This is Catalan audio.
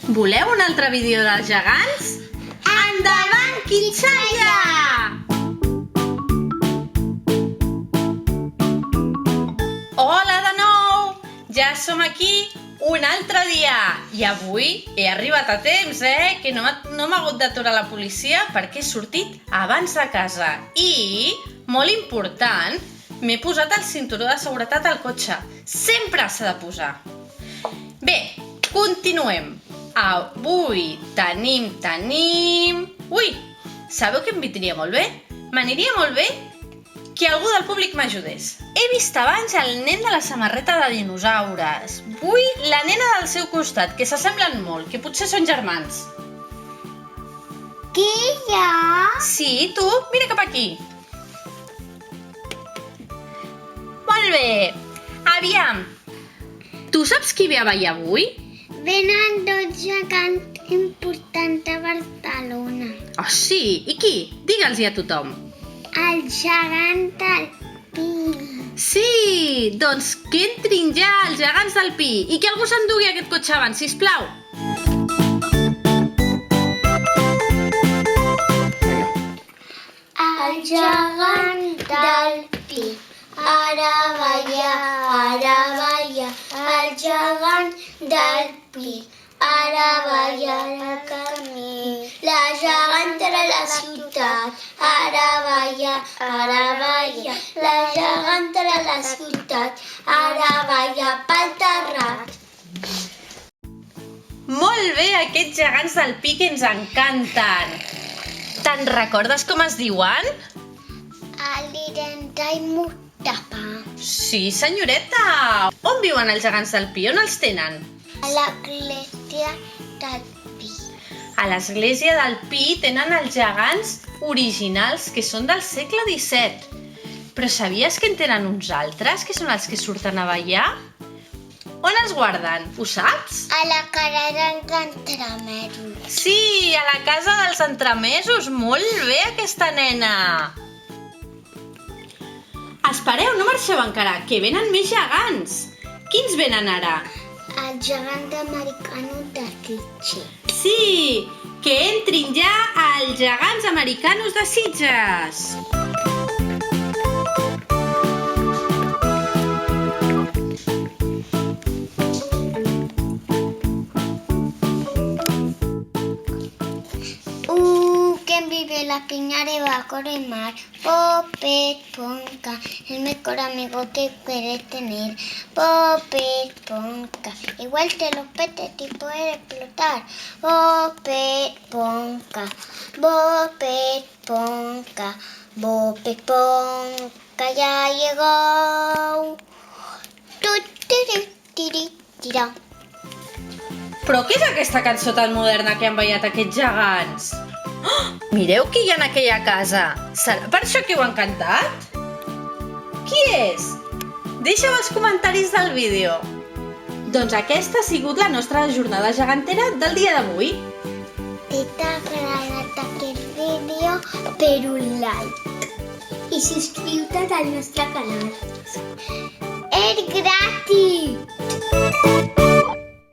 Voleu un altre vídeo dels gegants? Endavant, Quinxalla! Hola de nou! Ja som aquí un altre dia i avui he arribat a temps, que no m'ha hagut d'aturar la policia perquè he sortit abans de casa i, molt important, m'he posat el cinturó de seguretat al cotxe. Sempre s'ha de posar. Bé, continuem. Avui tenim... Ui, sabeu què em vindria molt bé? M'aniria molt bé que algú del públic m'ajudés. He vist abans el nen de la samarreta de dinosaures. Vull la nena del seu costat, que s'assemblen molt, que potser són germans. Qui, jo? Sí, tu, mira cap aquí. Molt bé. Aviam, tu saps qui ve a ballar avui? Venen 2 gegants importants a Barcelona. Oh, sí? I qui? Digue'ls-hi a tothom. El gegant del Pi. Sí, doncs que entrin ja els gegants del Pi i que algú s'endugui aquest cotxe abans, sisplau. El gegant del Pi. Ara balla, el gegant del Pi. Ara balla el camí. La gegantera a la ciutat. Ara balla, la gegantera a la ciutat. Ara balla pel terrat. Molt bé, aquests gegants del Pi que ens encanten. Te'n recordes com es diuen? Alirenta i Mustafa. Sí, senyoreta. On viuen els gegants del Pi? On els tenen? A l'església del Pi. A l'església del Pi tenen els gegants originals, que són del segle XVII. Però sabies que en tenen uns altres, que són els que surten a ballar? On els guarden? Ho saps? A la cara dels entremesos. Sí, a la casa dels entremesos. Molt bé, aquesta nena. Espereu, no marxeu encara, que venen més gegants. Quins venen ara? El gegant americano de Sitges. Sí, que entrin ja els gegants americanos de Sitges. ¿Quién vive en la piña debajo del mar? Bob Esponja, el mejor amigo que quieres tener. Bob Esponja, igual que los peces y puede explotar. Bob Esponja, Bob Esponja, Bob Esponja ya llegó. Tira. Però què és aquesta cançó tan moderna que han ballat aquests gegants? Oh, mireu qui hi ha en aquella casa. Serà per això que ho han cantat? Qui és? Deixa-ho als comentaris del vídeo. Doncs aquesta ha sigut la nostra jornada gegantera del dia d'avui. Si t'ha agradat aquest vídeo, per un like. I subscriu-te al nostre canal. És gratis!